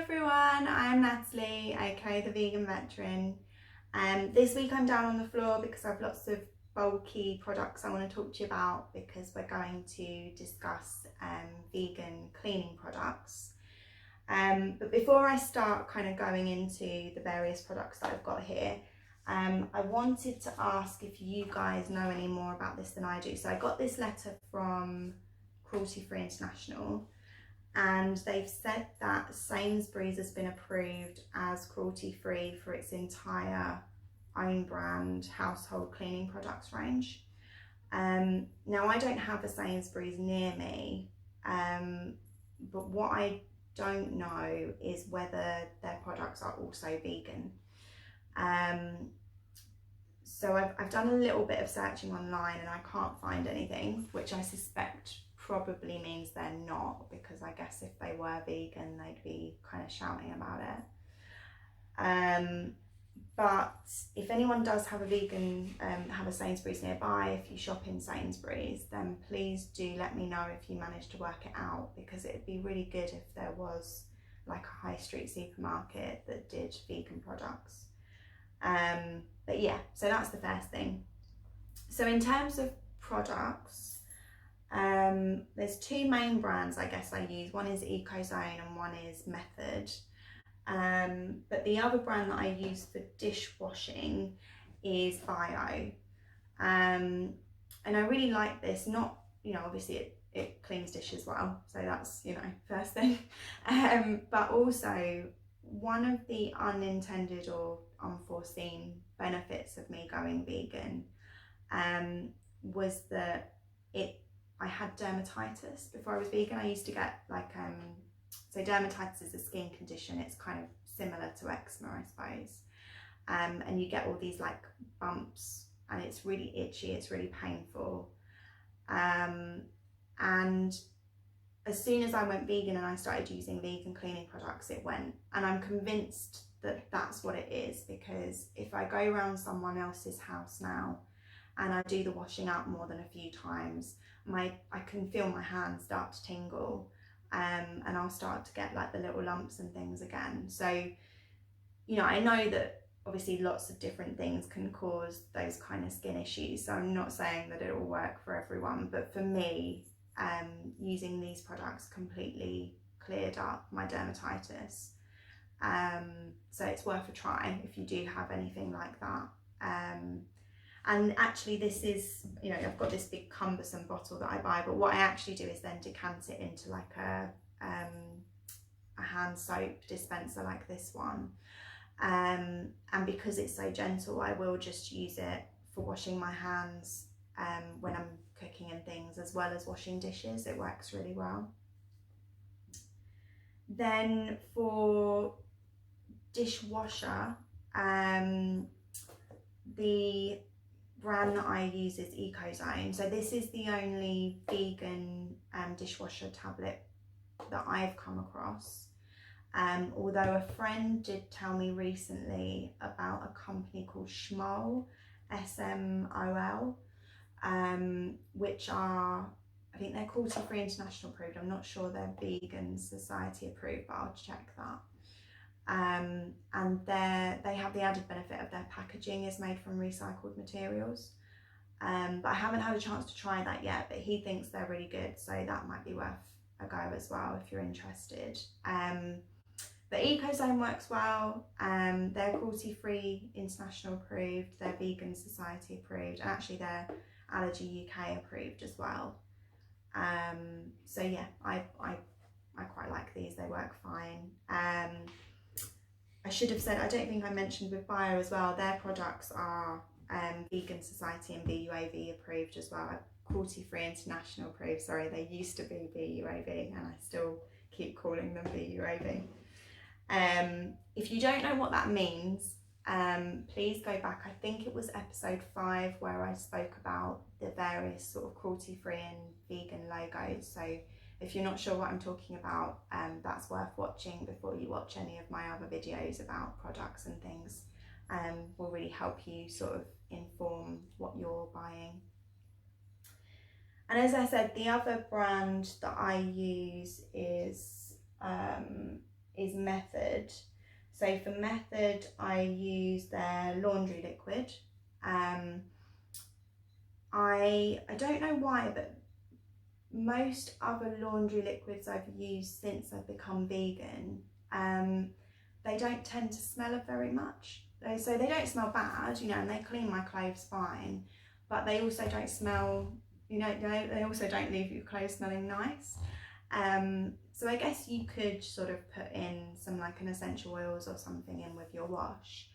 everyone, I'm Natalie, aka the Vegan Veteran. This week I'm down on the floor because I have lots of bulky products I want to talk to you about because we're going to discuss vegan cleaning products. But before I start kind of going into the various products that I've got here, I wanted to ask if you guys know any more about this than I do. So I got this letter from Cruelty Free International, and they've said that Sainsbury's has been approved as cruelty-free for its entire own brand household cleaning products range. Now I don't have a Sainsbury's near me, but what I don't know is whether their products are also vegan. So I've done a little bit of searching online and I can't find anything, which I suspect probably means they're not, because I guess if they were vegan they'd be kind of shouting about it. But if anyone does have have a Sainsbury's nearby, if you shop in Sainsbury's, then please do let me know if you manage to work it out, because it'd be really good if there was like a high street supermarket that did vegan products. But yeah, so that's the first thing. So in terms of products, there's two main brands I guess I use. One is Ecozone and one is Method. But the other brand that I use for dishwashing is Bio. And I really like this. Not, obviously it cleans dishes well, so that's, first thing. But also one of the unintended or unforeseen benefits of me going vegan was that I had dermatitis before I was vegan. I used to get so dermatitis is a skin condition. It's kind of similar to eczema, I suppose. And you get all these like bumps and it's really itchy, it's really painful. And as soon as I went vegan and I started using vegan cleaning products, it went. And I'm convinced that that's what it is, because if I go around someone else's house now and I do the washing out more than a few times, I can feel my hands start to tingle, and I'll start to get like the little lumps and things again. So, I know that obviously lots of different things can cause those kind of skin issues. So I'm not saying that it will work for everyone, but for me, using these products completely cleared up my dermatitis. So it's worth a try if you do have anything like that. And actually this is, I've got this big cumbersome bottle that I buy, but what I actually do is then decant it into like a hand soap dispenser like this one. And because it's so gentle, I will just use it for washing my hands when I'm cooking and things, as well as washing dishes. It works really well. Then for dishwasher, the brand that I use is Ecozone. So this is the only vegan dishwasher tablet that I've come across. Although a friend did tell me recently about a company called Smol, SMOL, which are, I think they're Cruelty Free International approved. I'm not sure they're Vegan Society approved, but I'll check that. And they have the added benefit of their packaging is made from recycled materials. But I haven't had a chance to try that yet, but he thinks they're really good, so that might be worth a go as well if you're interested. But Ecozone works well. They're Cruelty Free International approved, they're Vegan Society approved, and actually they're Allergy UK approved as well. So yeah, I quite like these, they work fine. I should have said, I don't think I mentioned with Bio as well, their products are Vegan Society and BUAV approved as well. Cruelty Free International approved, sorry, they used to be BUAV and I still keep calling them BUAV. If you don't know what that means, please go back. I think it was episode 5 where I spoke about the various sort of cruelty free and vegan logos. So if you're not sure what I'm talking about, that's worth watching before you watch any of my other videos about products and things. Will really help you sort of inform what you're buying. And as I said, the other brand that I use is is Method. So for Method, I use their laundry liquid. I don't know why, but most other laundry liquids I've used since I've become vegan, they don't tend to smell very much. So they don't smell bad, you know, and they clean my clothes fine, but they also don't smell, you know, they also don't leave your clothes smelling nice. So I guess you could sort of put in some like an essential oils or something in with your wash.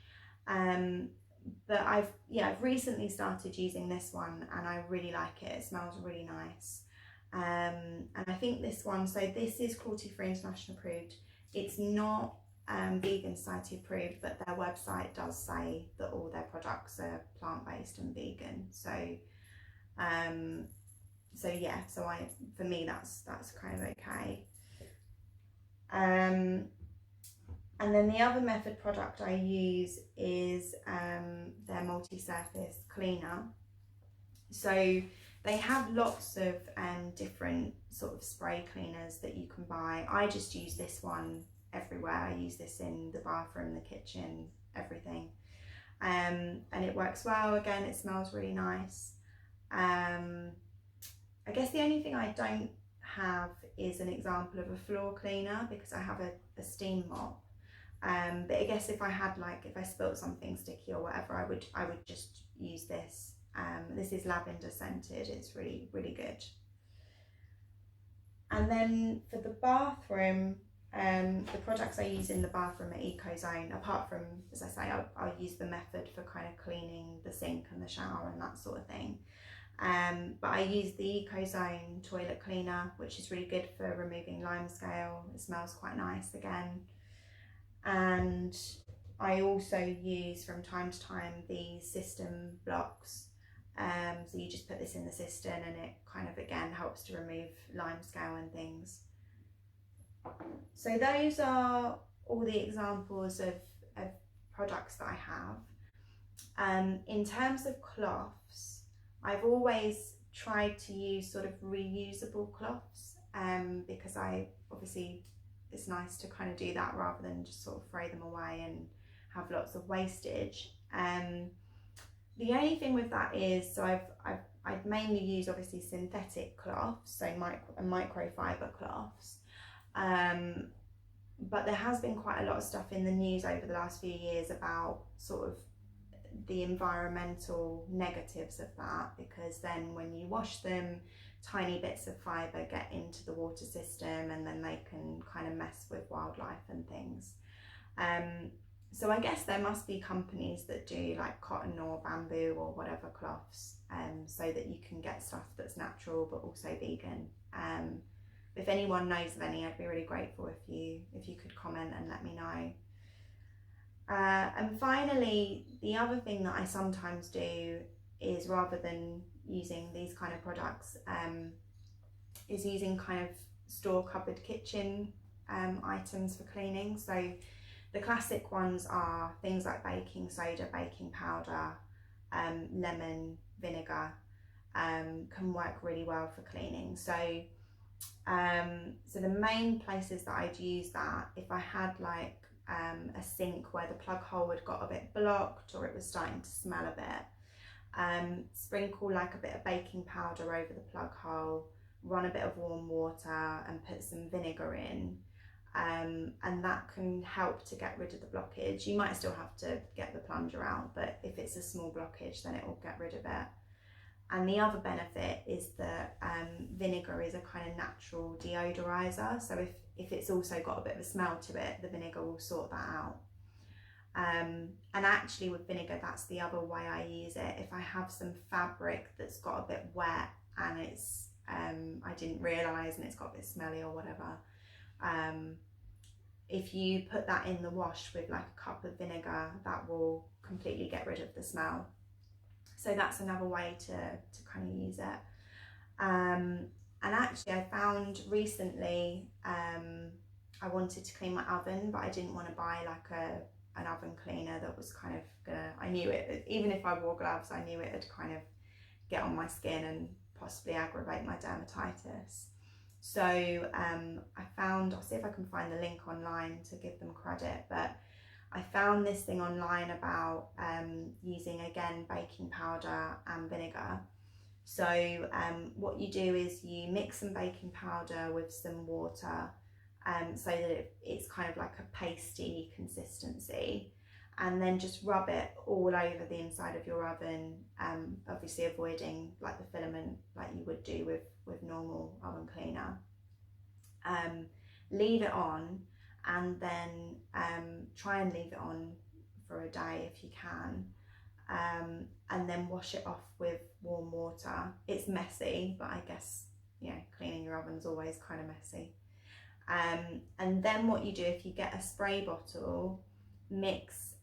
But I've recently started using this one and I really like it. It smells really nice. And I think this one, so this is Cruelty Free International approved. It's not Vegan Society approved, but their website does say that all their products are plant-based and vegan. So for me that's kind of okay. And then the other Method product I use is their multi-surface cleaner. So they have lots of different sort of spray cleaners that you can buy. I just use this one everywhere. I use this in the bathroom, the kitchen, everything. And it works well. Again, it smells really nice. I guess the only thing I don't have is an example of a floor cleaner because I have a steam mop. But I guess if I spilt something sticky or whatever, I would just use this. This is lavender scented. It's really, really good. And then for the bathroom, the products I use in the bathroom are Ecozone. Apart from, as I say, I'll use the Method for kind of cleaning the sink and the shower and that sort of thing. But I use the Ecozone toilet cleaner, which is really good for removing limescale. It smells quite nice again. And I also use from time to time the System blocks. So you just put this in the cistern and it kind of again helps to remove limescale and things. So those are all the examples of products that I have. In terms of cloths, I've always tried to use sort of reusable cloths because it's nice to kind of do that rather than just sort of throw them away and have lots of wastage. The only thing with that is, so I've mainly used obviously synthetic cloths, so microfiber cloths. But there has been quite a lot of stuff in the news over the last few years about sort of the environmental negatives of that, because then when you wash them, tiny bits of fibre get into the water system and then they can kind of mess with wildlife and things. So I guess there must be companies that do like cotton or bamboo or whatever cloths, so that you can get stuff that's natural but also vegan. If anyone knows of any, I'd be really grateful if you could comment and let me know. And finally, the other thing that I sometimes do is, rather than using these kind of products, is using kind of store cupboard kitchen items for cleaning. So the classic ones are things like baking soda, baking powder, lemon, vinegar, can work really well for cleaning. So the main places that I'd use that, if I had like a sink where the plug hole had got a bit blocked or it was starting to smell a bit, sprinkle like a bit of baking powder over the plug hole, run a bit of warm water and put some vinegar in, and that can help to get rid of the blockage. You might still have to get the plunger out, but if it's a small blockage then it will get rid of it. And the other benefit is that vinegar is a kind of natural deodorizer, so if it's also got a bit of a smell to it, the vinegar will sort that out. And actually with vinegar, that's the other way I use it. If I have some fabric that's got a bit wet and it's I didn't realise and it's got a bit smelly or whatever, if you put that in the wash with like a cup of vinegar, that will completely get rid of the smell. So that's another way to kind of use it. And actually I found recently, I wanted to clean my oven, but I didn't want to buy like an oven cleaner that was kind of gonna, I knew it, even if I wore gloves, I knew it would kind of get on my skin and possibly aggravate my dermatitis. So I found, I'll see if I can find the link online to give them credit, but I found this thing online about using, again, baking powder and vinegar. So what you do is you mix some baking powder with some water, so that it's kind of like a pasty consistency, and then just rub it all over the inside of your oven, obviously avoiding like the filament like you would do with normal oven cleaner. Leave it on, and then try and leave it on for a day if you can, and then wash it off with warm water. It's messy, but I guess, you know, cleaning your oven's always kind of messy. And then what you do, if you get a spray bottle, mix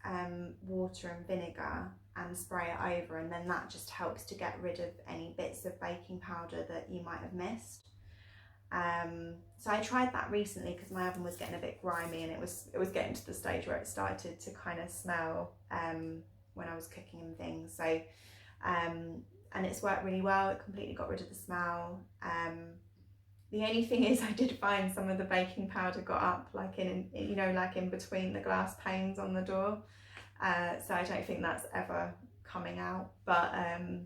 water and vinegar and spray it over, and then that just helps to get rid of any bits of baking powder that you might have missed. So I tried that recently because my oven was getting a bit grimy, and it was getting to the stage where it started to kind of smell when I was cooking and things. So and it's worked really well. It completely got rid of the smell. The only thing is, I did find some of the baking powder got up, like in between the glass panes on the door. So I don't think that's ever coming out. But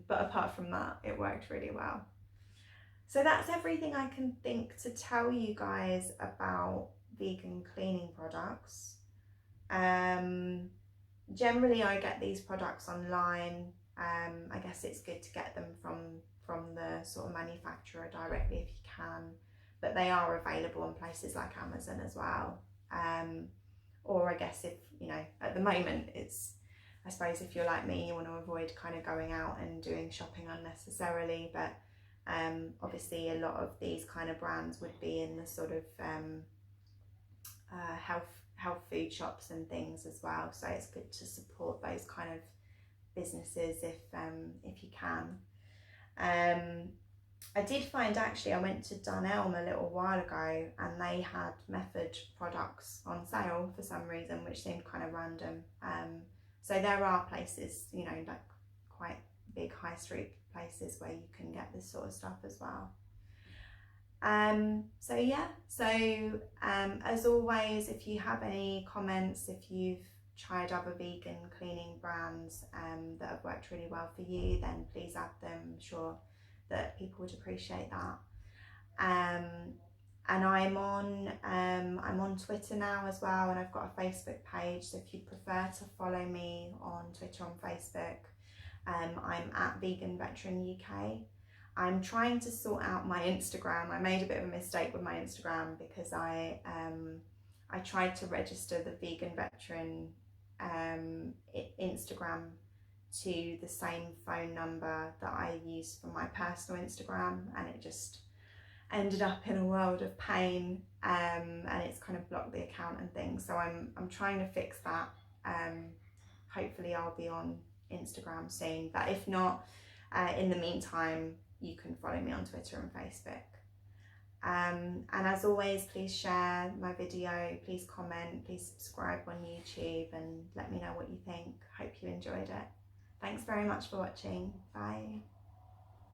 apart from that, it worked really well. So that's everything I can think to tell you guys about vegan cleaning products. Generally, I get these products online. I guess it's good to get them from the sort of manufacturer directly if you can, but they are available on places like Amazon as well. Or I guess, if you know, at the moment, it's, I suppose if you're like me, you want to avoid kind of going out and doing shopping unnecessarily, but obviously a lot of these kind of brands would be in the sort of health food shops and things as well, so it's good to support those kind of businesses if you can. I did find, actually, I went to Dunelm a little while ago, and they had Method products on sale for some reason, which seemed kind of random. So there are places, you know, like quite big high street places where you can get this sort of stuff as well. So yeah, so as always, if you have any comments, if you've tried other vegan cleaning brands that have worked really well for you, then please add them. I'm sure that people would appreciate that. And I'm on Twitter now as well, and I've got a Facebook page, so if you'd prefer to follow me on Twitter, on Facebook, I'm at Vegan Veteran UK. I'm trying to sort out my Instagram. I made a bit of a mistake with my Instagram because I tried to register the Vegan Veteran Instagram to the same phone number that I use for my personal Instagram, and it just ended up in a world of pain, and it's kind of blocked the account and things. So I'm trying to fix that. Hopefully I'll be on Instagram soon, but if not, in the meantime, you can follow me on Twitter and Facebook. And as always, please share my video, please comment, please subscribe on YouTube, and let me know what you think. Hope you enjoyed it. Thanks very much for watching. Bye.